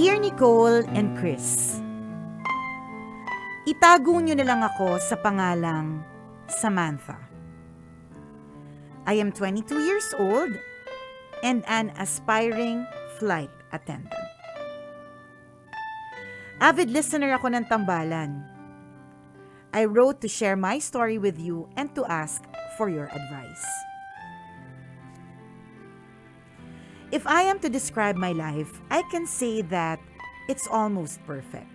Dear Nicole and Chris, itago niyo na lang ako sa pangalang Samantha. I am 22 years old and an aspiring flight attendant. Avid listener ako ng Tambalan. I wrote to share my story with you and to ask for your advice. If I am to describe my life, I can say that it's almost perfect.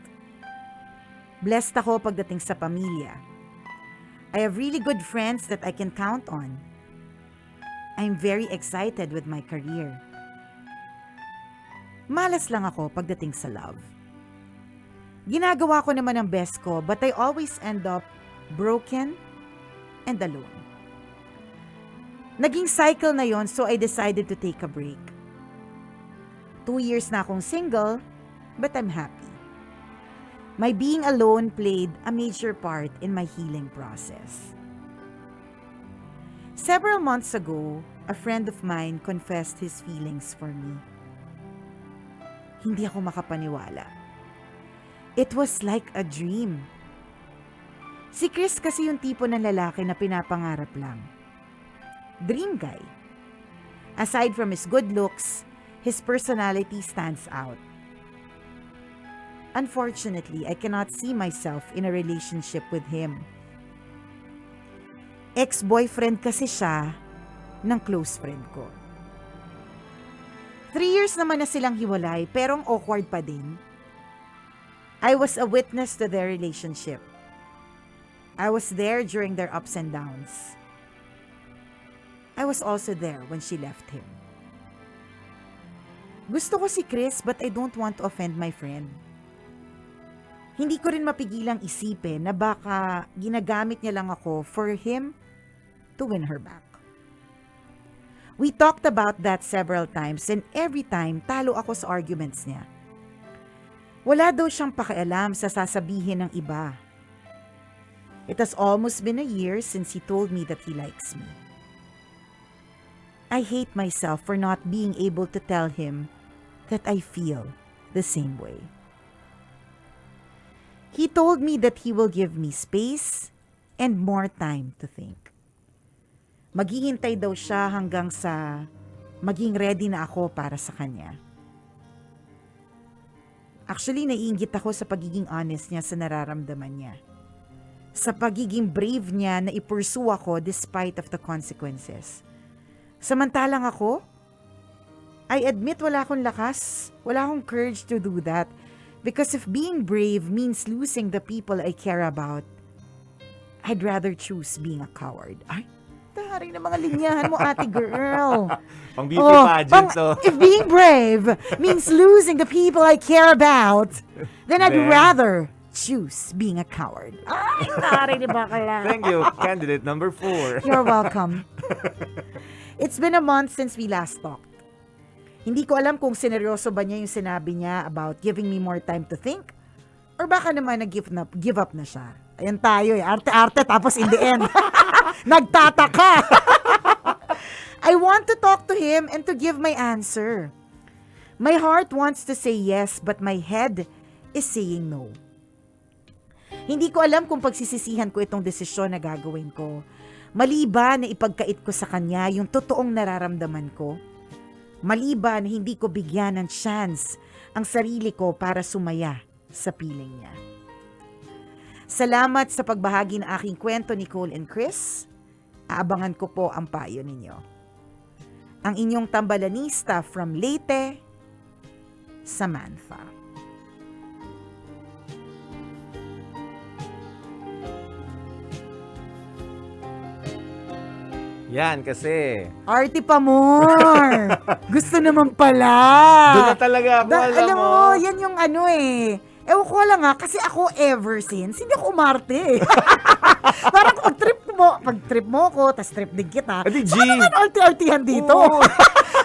Blessed ako pagdating sa pamilya. I have really good friends that I can count on. I'm very excited with my career. Malas lang ako pagdating sa love. Ginagawa ko naman ang best ko, but I always end up broken and alone. Naging cycle na yon, so I decided to take a break. 2 years na akong single, but I'm happy. My being alone played a major part in my healing process. Several months ago, a friend of mine confessed his feelings for me. Hindi ako makapaniwala. It was like a dream. Si Chris kasi yung tipo ng lalaki na pinapangarap lang. Dream guy. Aside from his good looks, his personality stands out. Unfortunately, I cannot see myself in a relationship with him. Ex-boyfriend kasi siya ng close friend ko. 3 years naman na silang hiwalay, pero ang awkward pa din. I was a witness to their relationship. I was there during their ups and downs. I was also there when she left him. Gusto ko si Chris, but I don't want to offend my friend. Hindi ko rin mapigilang isipin na baka ginagamit niya lang ako for him to win her back. We talked about that several times and every time talo ako sa arguments niya. Wala daw siyang pakialam sa sasabihin ng iba. It has almost been a year since he told me that he likes me. I hate myself for not being able to tell him that I feel the same way. He told me that he will give me space and more time to think. Maghihintay daw siya hanggang sa maging ready na ako para sa kanya. Actually, naiinggit ako sa pagiging honest niya sa nararamdaman niya. Sa pagiging brave niya na i-pursue ako despite of the consequences. Samantalang ako, I admit wala akong lakas, wala akong courage to do that. Because if being brave means losing the people I care about, I'd rather choose being a coward. Ay, taharing na mga linyahan mo, ate girl. Pang beauty pageant, so. If being brave means losing the people I care about, then I'd rather choose being a coward. Ay, taharing na bakala. Thank you, candidate number 4. You're welcome. It's been a month since we last talked. Hindi ko alam kung sineryoso ba niya yung sinabi niya about giving me more time to think or baka naman give up na siya. Ayan tayo eh, arte-arte tapos in the end, nagtataka. I want to talk to him and to give my answer. My heart wants to say yes but my head is saying no. Hindi ko alam kung pagsisisihan ko itong desisyon na gagawin ko. Mali ba na ipagkait ko sa kanya yung totoong nararamdaman ko? Mali ba na hindi ko bigyan ng chance ang sarili ko para sumaya sa piling niya? Salamat sa pagbahagi ng aking kwento, Nicole and Chris. Aabangan ko po ang payo ninyo. Ang inyong tambalanista from Leyte, Samantha. Yan, kasi. Arty pa more. Gusto naman pala. Doon na talaga ako, alam mo. Yan yung ano eh. Ewan ko lang kasi ako ever since, hindi ako umarte. Parang kung pag-trip mo ko, tas trip din kita. Adi, G. Ano naman arty-artihan dito?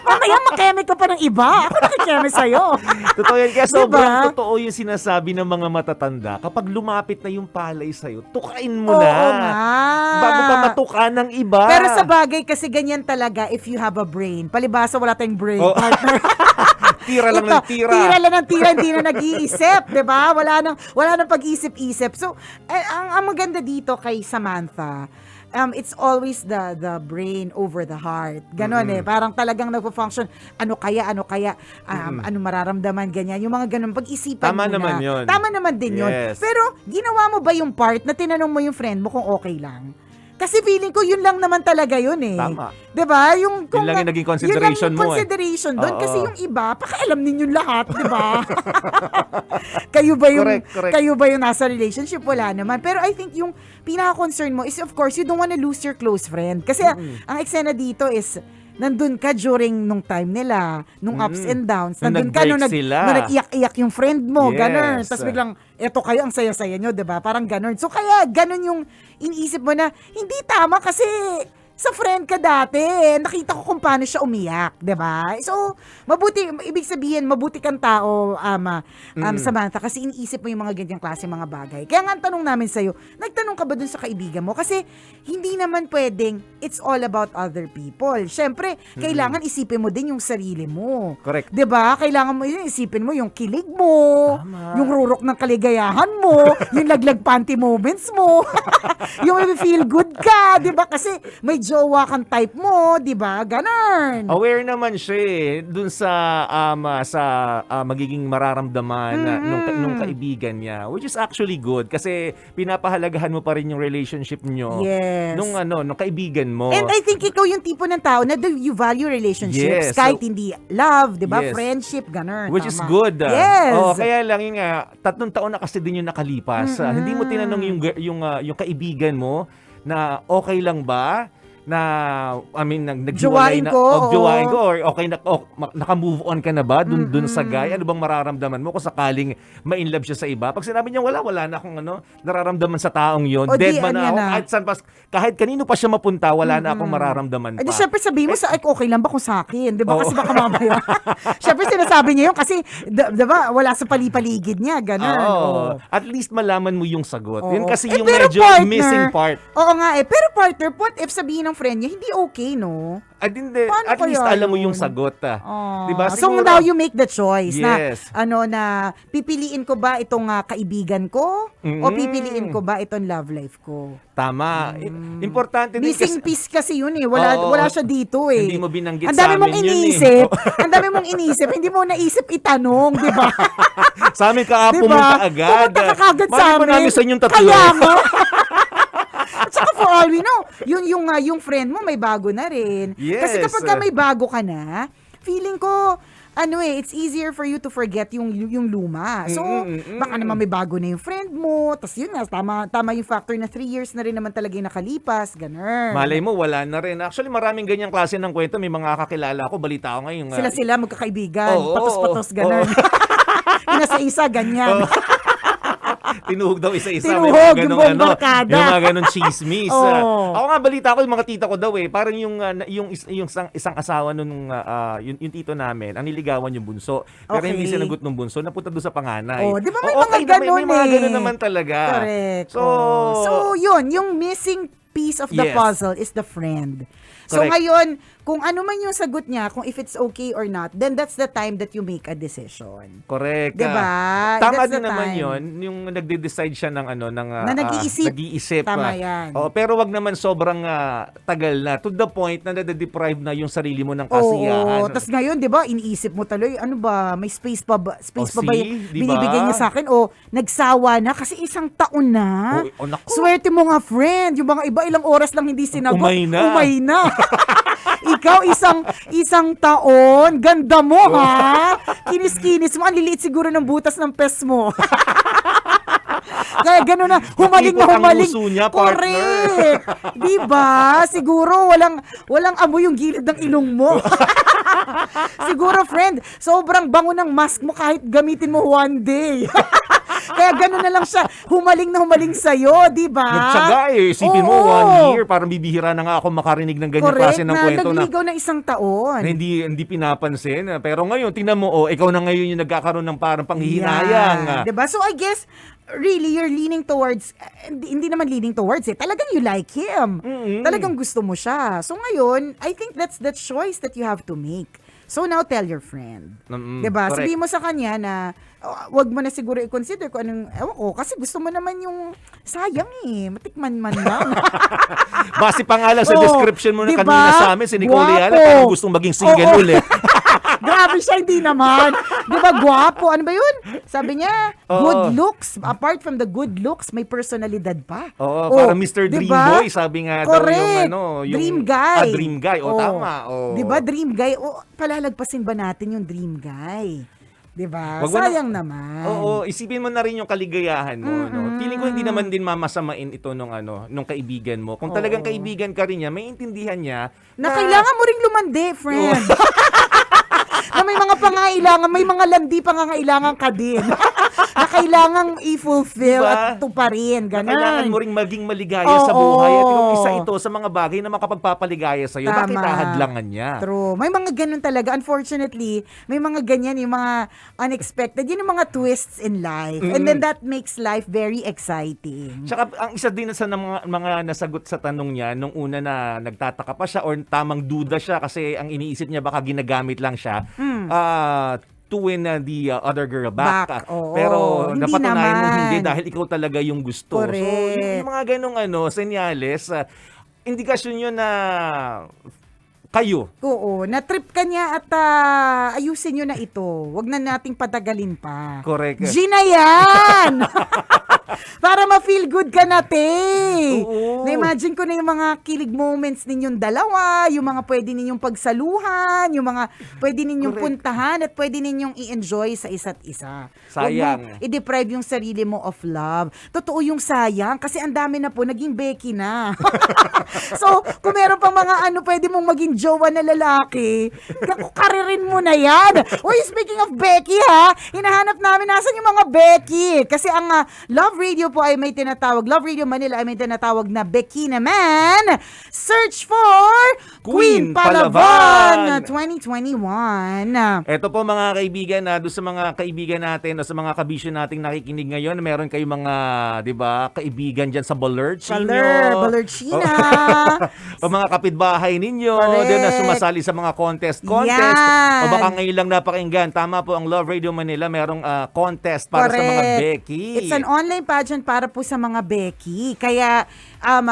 Mamaya makeme ka pa ng iba. Ako nakikeme sa'yo. Totoo yan. Kaya Diba? sobrang totoo yung sinasabi ng mga matatanda. Kapag lumapit na yung palay sa'yo, tukain mo na. Oo nga. Bago pa matuka ng iba. Pero sa bagay kasi ganyan talaga if you have a brain. Palibasa wala tayong brain, Oh. partner. Tira lang ng tira. Tira lang ng tira, hindi na nag-iisip, 'di ba? Wala nang pag-isip-isip. So, ang maganda dito kay Samantha, it's always the brain over the heart. Ganon parang talagang nagpo-function, ano kaya, ano mararamdaman, ganyan. Yung mga ganon, pag-isipan Tama mo na. naman yun. Tama naman din yun. Yes. Pero, ginawa mo ba yung part na tinanong mo yung friend mo kung okay lang? Kasi feeling ko yun lang naman talaga yun eh. Tama. 'Di ba? Yung Yun lang yung naging consideration yun lang yung mo consideration doon Oo. kasi yung iba, pakialam ninyo lahat, 'di ba? kayo ba yung Correct. kayo ba yung nasa relationship? Wala naman. Pero I think yung pinaka-concern mo is of course you don't wanna lose your close friend. Kasi ang eksena dito is nandun ka during nung time nila, nung ups and downs. Nung Nandun ka nag-break sila. nung nag-iyak-iyak yung friend mo, Yes. ganun. Tapos biglang, eto kayo, ang saya-saya nyo, diba? Parang ganun. So kaya, ganun yung iniisip mo na, hindi tama kasi sa friend ka dati, nakita ko kung paano siya umiyak, 'di ba? So, mabuti, ibig sabihin, mabuti kang tao, Samantha, kasi iniisip mo yung mga ganyang klase mga bagay. Kaya nga ang tanong namin sa'yo, nagtanong ka ba dun sa kaibigan mo? Kasi hindi naman pwedeng it's all about other people. Siyempre, kailangan isipin mo din yung sarili mo. Correct. 'Di ba? Kailangan mo yun, isipin mo yung kilig mo, Tama. yung rurok ng kaligayahan mo, yung laglag panty moments mo, yung feel good ka, 'di ba? Kasi may jowa kang type mo, 'di ba? Ganun. Aware naman siya dun sa magiging mararamdaman nung kaibigan niya, which is actually good kasi pinapahalagahan mo pa rin yung relationship nyo Yes. nung kaibigan mo. And I think ikaw yung tipo ng tao na you value relationships Yes. kahit hindi love, 'di ba? Yes. Friendship, ganun. Which is Tama. good. Yes. Kaya lang yun nga, 3 taon na kasi din yung nakalipas. Hindi mo tinanong yung kaibigan mo na okay lang ba na naghiwalay Jowain na ko, oo. jowain ko or okay na naka-move on ka na ba dun sa guy? Ano bang mararamdaman mo kung sakaling ma-inlove siya sa iba? Pag sinabi niya wala na akong nararamdaman sa taong yon. O, Dead di, man ano na ako. yan Kahit kanino pa siya mapunta, wala na akong mararamdaman Eh, di pa. syempre sabihin mo okay lang ba kung sa akin? Di ba? Oo. Kasi baka mamaya. Syempre sinasabi niya yun kasi, di ba, wala sa palipaligid niya. Ganun. Oo. At least malaman mo yung sagot. Yun Oo. kasi Eh, yung pero medyo partner, missing part. Oo nga eh. Pero partner, what if sabihin ng friend niya, hindi okay, no? At Paano least kaya alam mo yun? yung sagot. Oh. Diba? So Siguro- now you make the choice Yes. na pipiliin ko ba itong kaibigan ko o pipiliin ko ba itong love life ko? Tama. Importante din Missing kasi piece kasi yun eh. Wala Oo. wala siya dito eh. Hindi mo binanggit Ang dami sa mong amin yun eh. iniisip. Ang dami mong iniisip. Hindi mo naisip itanong, di ba? sa amin ka Diba? pumunta agad. Pumunta ka kagad sa Mali pa amin. namin sa inyong tatlo. Kaya nga. At saka for all we know, yung friend mo may bago na rin. Yes. Kasi kapag ka may bago ka na, feeling ko, it's easier for you to forget yung luma. So, baka naman may bago na yung friend mo. Tapos yun nga, tama yung factor na 3 years na rin naman talaga yung nakalipas. Ganun. Malay mo, wala na rin. Actually, maraming ganyang klase ng kwento. May mga kakilala ko, balita ko ngayon. Sila magkakaibigan. Oo, Patos-patos, ganun. Isa-isa, ganyan. Tinuhog daw isa-isa. Tinuhog, may mga yung ganong, buong barkada. Yung mga ganong chismis. Oo. Ako nga, balita ko, yung mga tita ko daw parang yung isang asawa nung yung tito namin, ang niligawan yung bunso. Pero Okay. hindi sinagot ng bunso, napunta doon sa panganay. Oh, di ba may Oo, mga okay, ganun may mga eh. ganun naman talaga. Correct. So, Yun, yung missing piece of the Yes. puzzle is the friend. So Correct. ngayon, kung ano man yung sagot niya, kung if it's okay or not, then that's the time that you make a decision. correct. Diba? Tama That's din the naman time. yun, yung nagde-decide siya ng Na nag-iisip. nag-iisip. Tama yan. Pero wag naman sobrang tagal na to the point na nade-deprive na yung sarili mo ng Oo. kasiyahan. Tapos ngayon, di ba, iniisip mo tuloy, ano ba, may space pa ba yung see? Diba? binibigay niya sa akin? O nagsawa na kasi 1 taon na. Naku. Swerte mo nga, friend. Yung mga iba, ilang oras lang hindi sinagot. Umay na. Umay na. Ikaw, isang taon. Ganda mo, ha? Kinis-kinis mo. Ang liliit siguro ng butas ng pes mo. Kaya gano'n na, humaling na Nakipot ang humaling. uso niya, partner. Correct. Diba? Siguro walang amoy yung gilid ng ilong mo. Siguro, friend, sobrang bango ng mask mo kahit gamitin mo one day. Kaya gano'n na lang siya, humaling na humaling sa'yo, diba? Nagtsaga Isipin mo, Oo. 1 year, parang bibihira na nga ako makarinig ng ganyan Correct, klase ng na kwento na nagligaw ng 1 taon. hindi pinapansin. Pero ngayon, tingnan mo, ikaw na ngayon yung nagkakaroon ng parang panghihinayang. Yeah. Diba? So I guess, really, you're leaning towards, hindi naman leaning towards talagang you like him. Talagang gusto mo siya. So ngayon, I think that's the choice that you have to make. So now tell your friend. Mm, 'Di ba? correct. Sabihin mo sa kanya na wag mo na siguro i-consider kung anong ewan ko kasi gusto mo naman yung sayang matikman man lang. Base pa nga lang sa Oo, description mo na diba? kanina sa amin, si Nicole Leala, Guwapo. parang gustong maging single Oo. ulit. Grabe siya, hindi naman. Di ba, gwapo? Ano ba yun? Sabi niya, Oo. good looks. Apart from the good looks, may personalidad pa. Oo, Oh, parang Mr. Dream diba? Boy, sabi nga daw Correct. yung Dream guy. Dream guy. O, Oh. tama. O. Di ba, dream guy? O, palalagpasin ba natin yung dream guy? Di ba? Wag mo na- Sayang naman. Oo, isipin mo na rin yung kaligayahan mo, no. Feeling ko hindi naman din mamasamain ito nung kaibigan mo. Kung talagang kaibigan ka rin niya, maintindihan niya Na kailangan mo ring lumandi, friend. Na may mga pangailangan, may mga landi pangangailangan ka din. Na kailangang i-fulfill Diba? at tuparin. na kailangan mo Ganon. ring maging maligaya sa Oo. buhay. At yung isa ito sa mga bagay na makapagpapaligaya sa'yo. Tama. Bakit hahadlangan niya? True. May mga ganun talaga. Unfortunately, may mga ganyan, yung mga unexpected. Yun yung mga twists in life. And then that makes life very exciting. Tsaka ang isa din sa mga nasagot sa tanong niya nung una na nagtataka pa siya or tamang duda siya kasi ang iniisip niya baka ginagamit lang siya to win the other girl back. Back, oo. Pero Hindi napatunayan mo naman. hindi dahil ikaw talaga yung gusto. So Correct. yung mga ganong senyales, indikasyon yun na kayo. Oo, na-trip ka niya at ayusin nyo na ito. Huwag na nating patagalin pa. Correct. Gina yan! Para ma-feel good ka na, te. Oo. Na-imagine ko na yung mga kilig moments ninyong dalawa, yung mga pwede ninyong pagsaluhan, yung mga pwede ninyong Correct. puntahan at pwede ninyong i-enjoy sa isa't isa. Sayang. Huwag mo i-deprive yung sarili mo of love. Totoo yung sayang kasi ang dami na po, naging Becky na. So, kung meron pang mga pwede mong maging jowa na lalaki, karirin mo na yan. Uy, speaking of Becky ha, hinahanap namin nasan yung mga Becky. Kasi ang Love Radio po ay may tinatawag, Love Radio Manila ay may tinatawag na Becky naman. Search for Queen Queen Palavan. Palavan 2021. Eto po mga kaibigan, doon sa mga kaibigan natin o sa mga kabisyo nating nakikinig ngayon, meron kayong mga, 'di ba, kaibigan diyan sa Balerchina. o mga kapitbahay ninyo, Correct. doon na sumasali sa mga contest. Yan. O baka ngayon lang napakinggan. Tama po, ang Love Radio Manila merong contest para sa mga Correct. Becky. It's an online pageant para po sa mga Becky. Kaya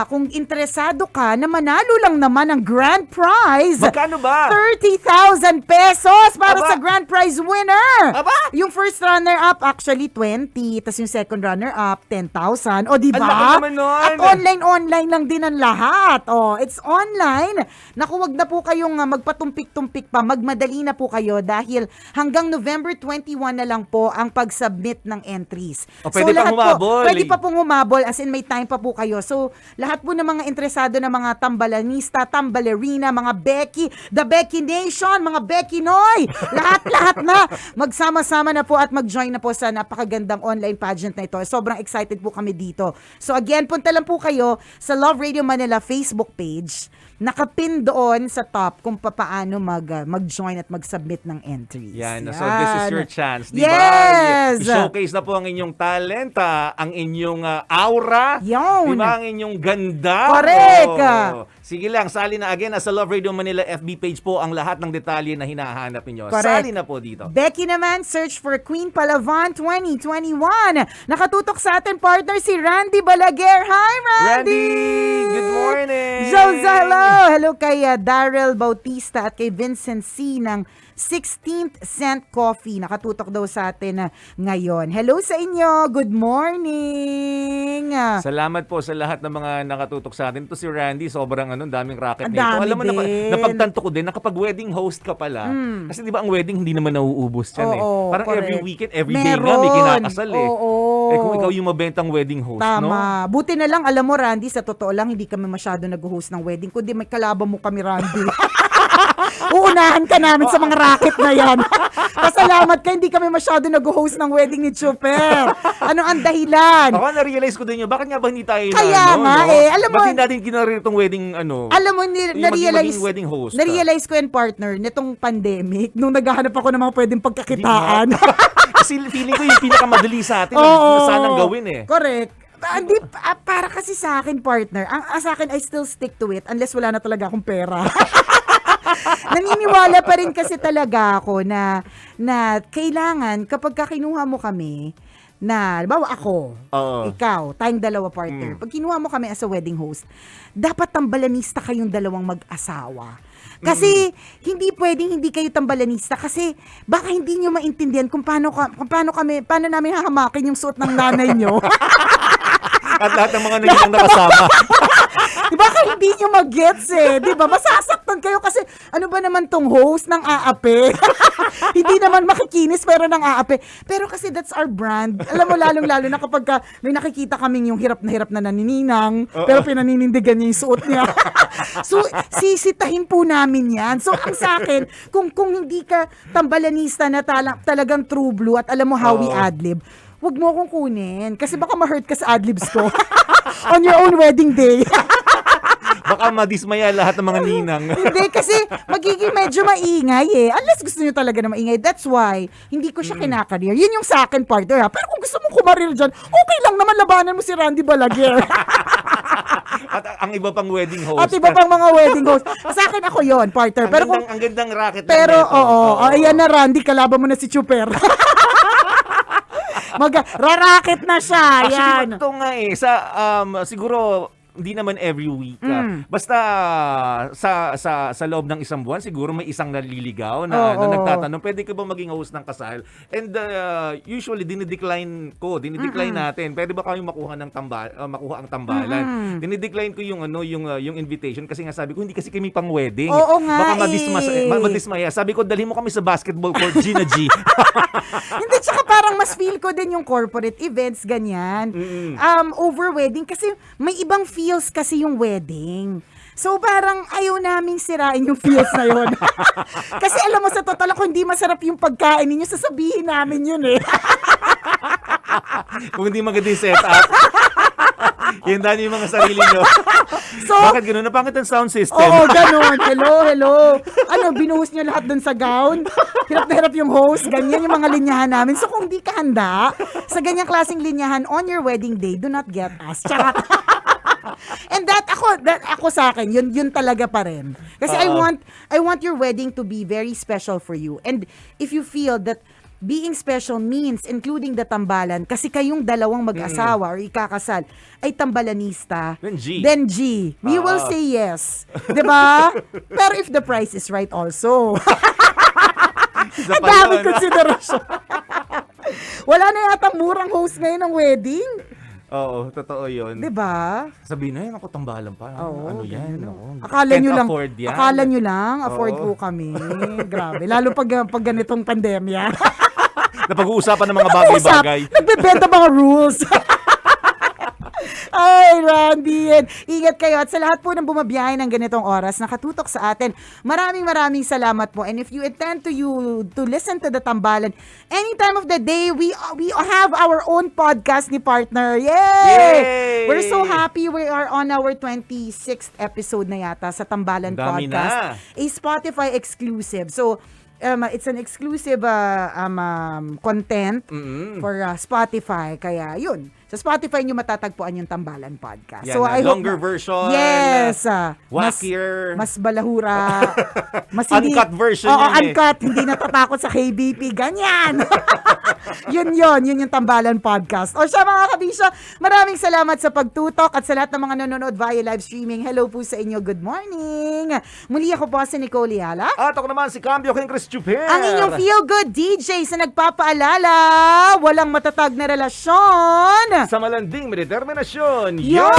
kung interesado ka na manalo lang naman ang grand prize, Magkano ba? 30,000 pesos para Aba. sa grand prize winner. Aba. Yung first runner-up actually 20, tas yung second runner-up 10,000. O di Ang ba? laki naman nun. At online lang din ang lahat. O, it's online. Naku, wag na po kayong magpatumpik-tumpik pa. Magmadali na po kayo dahil hanggang November 21 na lang po ang pag-submit ng entries. O, pwede pang lahat humabol. Pwede pa pong humabol as in may time pa po kayo. So, lahat po ng mga interesado na mga tambalanista, tambalerina, mga Becky, the Becky Nation, mga Becky Noy, lahat na magsama-sama na po at mag-join na po sa napakagandang online pageant na ito. Sobrang excited po kami dito. So again, punta lang po kayo sa Love Radio Manila Facebook page. Nakapin doon sa top kung paano mag-join at mag-submit ng entries. Yan. So this is your chance, di ba? Yes! I-showcase na po ang inyong talent, ang inyong aura, Yun. di ba? Ang inyong ganda. Correct. Oo. Sige lang, sali na again. Sa Love Radio Manila FB page po ang lahat ng detalye na hinahanap ninyo. Correct. Sali na po dito. Becky naman, search for Queen Palavan 2021. Nakatutok sa atin partner si Randy Balaguer. Hi, Randy! Randy! Good morning! Joza, hello! Hello kay Daryl Bautista at kay Vincent C. ng 16th Cent Coffee. Nakatutok daw sa atin ngayon. Hello sa inyo! Good morning! Salamat po sa lahat ng mga nakatutok sa atin. Ito si Randy, sobrang daming racket Ang nito. dami Alam mo, din. napagtanto ko din na kapag wedding host ka pala, kasi di ba ang wedding hindi naman nauubos yan Oo, Parang correct. every weekend, every day nga may kinakasal Oo. Eh kung ikaw yung mabentang wedding host, no? Tama. Buti na lang, alam mo Randy, sa totoo lang, hindi kami masyado nag-host ng wedding. Kundi may kalaban mo kami, Randy. Uunahan ka namin sa mga racket na yan. Pasalamat ka, hindi kami masyado nag-host ng wedding ni Chuper. Ano ang dahilan? Ako, na-realize ko din yun. Bakit nga ba hindi tayo Kaya nga alam mo, Bakit hindi natin kinarir itong wedding, alam mo, maging wedding host. na-realize ko yan, partner, nitong pandemic, nung naghahanap ako ng mga pwedeng pagkakitaan. Kasi feeling ko yung pinakamadali sa atin, Oo. na sanang gawin Correct. Hindi, para kasi sa akin, partner, sa akin, I still stick to it unless wala na talaga akong pera. Naniniwala pa rin kasi talaga ako na kailangan kapag kinuha mo kami, na, halimbawa ako, ikaw, tayong dalawa partner, pag kinuha mo kami as a wedding host, dapat tambalanista kayong dalawang mag-asawa. Kasi hindi pwedeng hindi kayo tambalanista kasi baka hindi nyo maintindihan kung paano namin hahamakin yung suot ng nanay nyo. At lahat ng mga naging nakasama. Baka hindi nyo mag-gets di ba? Masasaktan kayo kasi ano ba naman tong host ng aape? Hindi naman makikinis pero ng aape. Pero kasi that's our brand. Alam mo, lalong-lalo na kapag may nakikita kaming yung hirap na nanininang, pero pinaninindigan niya yung suot niya. So, sisitahin po namin yan. So, ang sa akin, kung hindi ka tambalanista na talagang true blue at alam mo how we adlib, wag mo akong kunin. Kasi baka ma-hurt ka sa adlibs ko. On your own wedding day. Baka madismaya lahat ng mga ninang. Hindi, kasi magiging medyo maingay Unless gusto nyo talaga na maingay. That's why, hindi ko siya kinakareer. Yun yung sa akin partner Pero kung gusto mong kumarir dyan, okay lang naman, labanan mo si Randy Balaguer. At ang iba pang wedding host. At iba pang mga wedding host. Sa akin ako yon partner. Pero ang gandang racket. Pero, ayan na Randy, kalaban mo na si Chuper. Rarakit na siya. Yan. Ito nga siguro hindi naman every week. Basta sa loob ng isang buwan, siguro may isang naliligaw na nagtatanong, pwede ka ba maging host ng kasal? And usually, dinidecline natin. Pwede ba kami makuha ang tambalan? Dinidecline ko yung invitation kasi nga sabi ko, hindi kasi kami pang wedding. Oo nga Baka madismaya. Sabi ko, dalhin mo kami sa basketball court, Gina G. Hindi, tsaka parang mas feel ko din yung corporate events, ganyan. Over wedding, kasi may ibang feels kasi yung wedding. So parang ayaw naming sirain yung feels na yun. Kasi alam mo, sa total, kung hindi masarap yung pagkain ninyo, sasabihin namin yun Kung hindi maganda yung setup. Handa niyo yung mga sarili nyo. So, bakit gano'n? Napangit ang sound system. Oo, gano'n. Hello. Binuhos niyo lahat dun sa gown? Hirap na hirap yung host. Ganyan yung mga linyahan namin. So, kung di ka handa sa ganyang klaseng linyahan on your wedding day, do not get us. Charot. And that ako sa akin, yun talaga pa rin. Kasi I want your wedding to be very special for you. And if you feel that being special means including the tambalan, kasi kayong dalawang mag-asawa or ikakasal ay tambalanista, then G. We will say yes. Diba? Pero if the price is right also. Ang dami konsiderasyon. Wala na yata murang host ngayon ng wedding. Oo, totoo yun. Diba? Sabihin na yun, ako tambalan pa. Ano yan? Akala nyo lang, Oo. afford po kami. Grabe. Lalo pag ganitong pandemya. Napag-uusapan ng mga bagay-bagay. Nagbebenta mga rules. Ay, Randy. Ingat kayo. At sa lahat po ng bumabiyahe ng ganitong oras, nakatutok sa atin, maraming salamat po. And if you intend to listen to the Tambalan any time of the day, we have our own podcast ni partner. Yay! We're so happy. We are on our 26th episode na yata sa Tambalan Podcast. A Spotify exclusive. So, it's an exclusive content for Spotify. Kaya yun, sa Spotify nyo matatagpuan yung Tambalan Podcast. Yan, so I longer version. Yes. Wackier. Mas balahura. Mas uncut version. Uncut. Hindi natatakot sa KBP. Ganyan. Yun yung Tambalan Podcast. O siya mga kabisyo, maraming salamat sa pagtutok at sa lahat ng mga nanonood via live streaming. Hello po sa inyo. Good morning. Muli ako po si Nicole Yala. At ako naman si Cambio King Chris Chuper. Ang inyong feel-good DJ sa nagpapaalala, walang matatag na relasyon sa malanding may determinasyon. Yon!